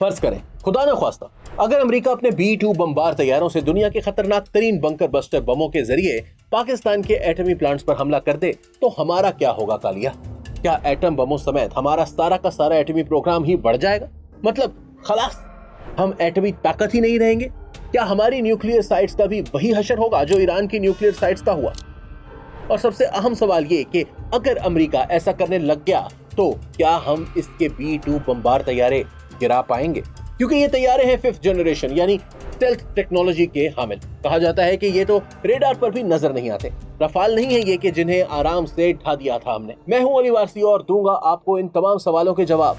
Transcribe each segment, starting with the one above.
फर्ज करें खुदा न ख्वास्ता अगर अमेरिका अपने B-2 बमबार तैयारों से दुनिया के खतरनाक तरीन बंकर बस्टर बमों के जरिए पाकिस्तान के एटमी प्लांट्स पर हमला कर दे तो हमारा क्या होगा कालिया? क्या एटम बमों समेत हमारा सारा का सारा एटमी प्रोग्राम ही बढ़ जाएगा? मतलब खलास हम एटमी ताकत ही नहीं रहेंगे? क्या हमारी न्यूक्लियर साइट्स का भी वही हशर होगा जो ईरान की न्यूक्लियर साइट्स का हुआ? और सबसे अहम सवाल ये कि अगर अमेरिका ऐसा करने लग गया तो क्या हम इसके B-2 बमबार तैयारे गिरा पाएंगे? क्योंकि ये तैयारे हैं 5th जनरेशन यानी स्टेल्थ टेक्नोलॉजी के हामिल। कहा जाता है कि ये तो रेडार पर भी नजर नहीं आते। रफाल नहीं है ये कि जिन्हें आराम से ढा दिया था हमने। मैं हूं अली वारसी और दूंगा आपको इन तमाम सवालों के जवाब।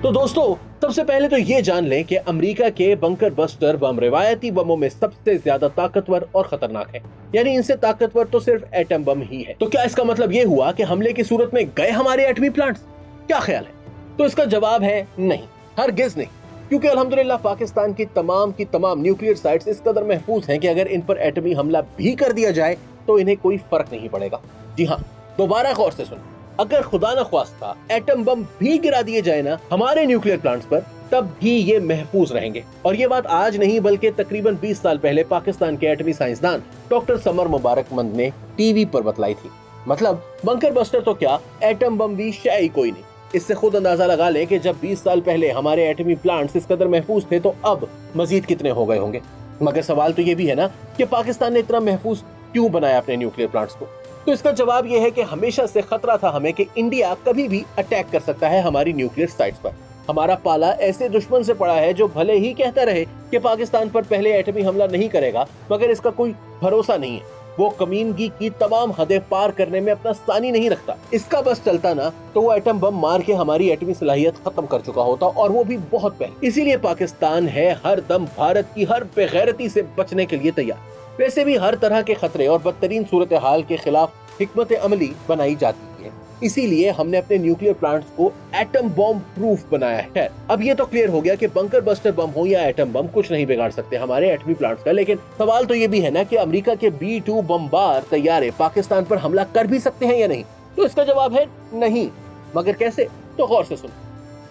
तो दोस्तों सबसे पहले तो ये जान लें कि अमेरिका के बंकर बस्टर बम रिवायती बमों में सबसे ज्यादा ताकतवर और खतरनाक है। यानी इनसे ताकतवर तो सिर्फ एटम बम ही है। तो क्या इसका मतलब ये हुआ कि हमले की सूरत में गए हमारे एटमी प्लांट्स? क्या ख्याल है? तो इसका जवाब है नहीं, हरगिज़ नहीं। क्योंकि अल्हम्दुलिल्लाह पाकिस्तान की तमाम न्यूक्लियर साइट्स इस कदर महफूज हैं कि अगर इन पर एटमी हमला भी कर दिया जाए तो इन्हें कोई फर्क नहीं पड़ेगा। जी हाँ, दोबारा गौर से सुन, अगर खुदा न ख्वास्ता एटम बम भी गिरा दिए जाए ना हमारे न्यूक्लियर प्लांट्स पर, तब भी ये महफूज रहेंगे। और ये बात आज नहीं बल्कि तकरीबन 20 साल पहले पाकिस्तान के एटमी साइंसदान डॉक्टर समर मुबारकमंद ने टीवी पर बतलाई थी। मतलब बंकर बस्टर तो क्या, एटम बम भी शय ही कोई नहीं। इससे खुद अंदाजा लगा लें कि जब 20 साल पहले हमारे एटमी प्लांट्स इस कदर महफूज थे तो अब मजीद कितने हो गए होंगे। मगर सवाल तो ये भी है ना कि पाकिस्तान ने इतना महफूज क्यों बनाया अपने न्यूक्लियर प्लांट्स को? तो इसका जवाब यह है कि हमेशा से खतरा था हमें कि इंडिया कभी भी अटैक कर सकता है हमारी न्यूक्लियर साइट्स पर। हमारा पाला ऐसे दुश्मन से पड़ा है जो भले ही कहता रहे कि पाकिस्तान पर पहले एटमी हमला नहीं करेगा, मगर इसका कोई भरोसा नहीं है। वो कमीनगी की तमाम हदें पार करने में अपना सानी नहीं रखता। इसका बस चलता ना तो वो एटम बम मार के हमारी एटमी सलाहियत खत्म कर चुका होता, और वो भी बहुत पहले। इसीलिए पाकिस्तान है हर दम भारत की हर बेगैरती से बचने के लिए तैयार। वैसे भी हर तरह के खतरे और बदतरीन सूरत हाल के खिलाफ हिकमत अमली बनाई जाती है। इसीलिए हमने अपने न्यूक्लियर प्लांट्स को एटम बम प्रूफ बनाया है। अब ये तो क्लियर हो गया कि बंकर बस्टर बम हो या एटम बम कुछ नहीं बिगाड़ सकते हमारे एटमी प्लांट्स का। लेकिन सवाल तो ये भी है ना कि अमेरिका के B-2 बमबार तैयारे पाकिस्तान पर हमला कर भी सकते हैं या नहीं? तो इसका जवाब है नहीं। मगर कैसे? तो गौर से सुन।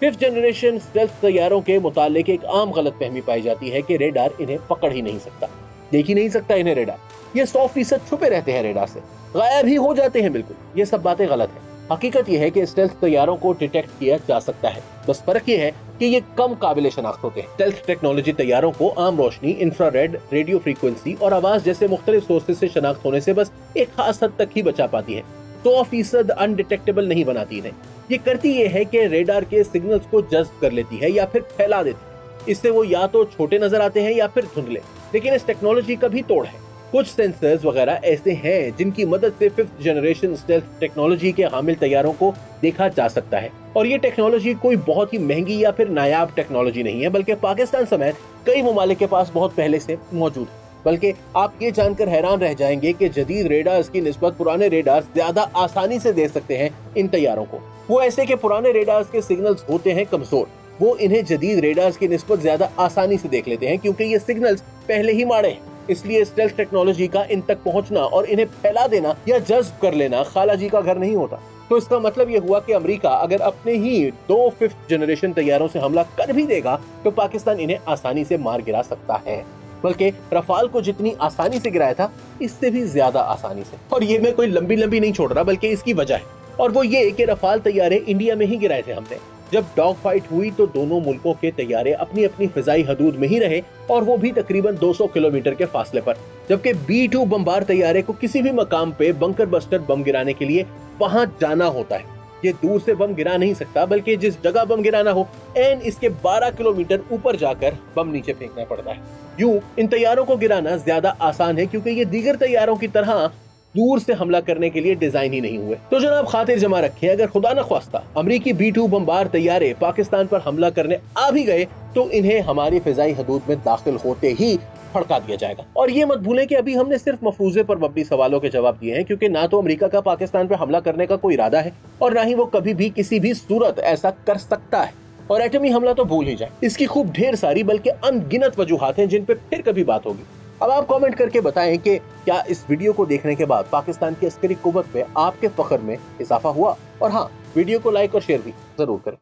5th जनरेशन स्टेल्थ तैयारों के मुतालिक एक आम गलतफहमी पाई जाती है कि रेडार इन्हें पकड़ ही नहीं सकता, देख ही नहीं सकता इन्हें रेडार। ये 100% छुपे रहते हैं रेडार से, गायब ही हो जाते हैं बिल्कुल। ये सब बातें गलत है। हकीकत ये है कि स्टेल्थ तैयारों को डिटेक्ट किया जा सकता है, बस फर्क ये है कि ये कम काबिल शनाख्त होते हैं। स्टेल्थ टेक्नोलॉजी तैयारों को आम रोशनी, इंफ्रारेड, रेडियो फ्रीक्वेंसी और आवाज जैसे मुख्तलिफ सोर्सेज से शनाख्त होने से बस एक खास हद तक ही बचा पाती है। 100% अनडिटेक्टेबल नहीं बनाती इन्हें। ये करती ये है कि रेडार के सिग्नल्स को जज्ब कर लेती है या फिर फैला देती है। इससे वो या तो छोटे नजर आते हैं या फिर धुंधले। लेकिन इस टेक्नोलॉजी का भी तोड़ है। कुछ सेंसर्स वगैरह ऐसे हैं जिनकी मदद से 5th जनरेशन स्टेल्थ टेक्नोलॉजी के हामिल तैयारों को देखा जा सकता है। और ये टेक्नोलॉजी कोई बहुत ही महंगी या फिर नायाब टेक्नोलॉजी नहीं है, बल्कि पाकिस्तान समेत कई ममालिक के पास बहुत पहले से मौजूद है। बल्कि आप ये जानकर हैरान रह जाएंगे कि जदीद रेडार्स की निस्बत पुराने रेडार्स ज्यादा आसानी से दे सकते हैं इन तैयारों को। वो ऐसे कि पुराने रेडार्स के सिग्नल्स होते हैं कमजोर, वो इन्हें जदीद रेडार्स की निस्बत ज्यादा आसानी से देख लेते हैं क्योंकि ये सिग्नल्स पहले ही माड़े हैं। इसलिए स्टेल्थ टेक्नोलॉजी का इन तक पहुंचना और इन्हें फैला देना या जज्ब कर लेना खाला जी का घर नहीं होता। तो इसका मतलब ये हुआ कि अमेरिका अगर अपने ही 2 5th जनरेशन तैयारों से हमला कर भी देगा तो पाकिस्तान इन्हें आसानी से मार गिरा सकता है। बल्कि रफाल को जितनी आसानी से गिराया था इससे भी ज्यादा आसानी से। और ये मैं कोई लंबी नहीं छोड़ रहा, बल्कि इसकी वजह है, और वो ये कि रफाल तैयारे इंडिया में ही गिराए थे हमने। जब डॉग फाइट हुई तो दोनों मुल्कों के तैयारे अपनी अपनी फिजाई हदूद में ही रहे, और वो भी तकरीबन 200 किलोमीटर के फासले पर। जबकि B-2 बमबार तैयारे को किसी भी मकाम पे बंकर बस्टर बम गिराने के लिए वहां जाना होता है। ये दूर से बम गिरा नहीं सकता, बल्कि जिस जगह बम गिराना हो एन इसके 12 किलोमीटर ऊपर जाकर बम नीचे फेंकना पड़ता है। यूं इन तैयारों को गिराना ज्यादा आसान है क्योंकि ये दीगर तैयारों की तरह दूर से हमला करने के लिए डिजाइन ही नहीं हुए। तो जनाब खातिर जमा रखें, अगर खुदा न ख्वास्ता अमरीकी B-2 बमबार तैयारे पाकिस्तान पर हमला करने आ भी गए तो इन्हें हमारी फिजाई हदूद में दाखिल होते ही फड़का दिया जाएगा। और ये मत भूलें कि अभी हमने सिर्फ मफरूजे पर मबनी सवालों के जवाब दिए हैं, क्योंकि ना तो अमेरिका का पाकिस्तान पर हमला करने का कोई इरादा है और ना ही वो कभी भी किसी भी सूरत ऐसा कर सकता है। और एटमी हमला तो भूल ही जाए, इसकी खूब ढेर सारी बल्कि अनगिनत वजूहात हैं जिन पे फिर कभी बात होगी। अब आप कमेंट करके बताएं कि क्या इस वीडियो को देखने के बाद पाकिस्तान की अस्करी कुव्वत पे आपके फख्र में इजाफा हुआ, और हाँ, वीडियो को लाइक और शेयर भी जरूर करें।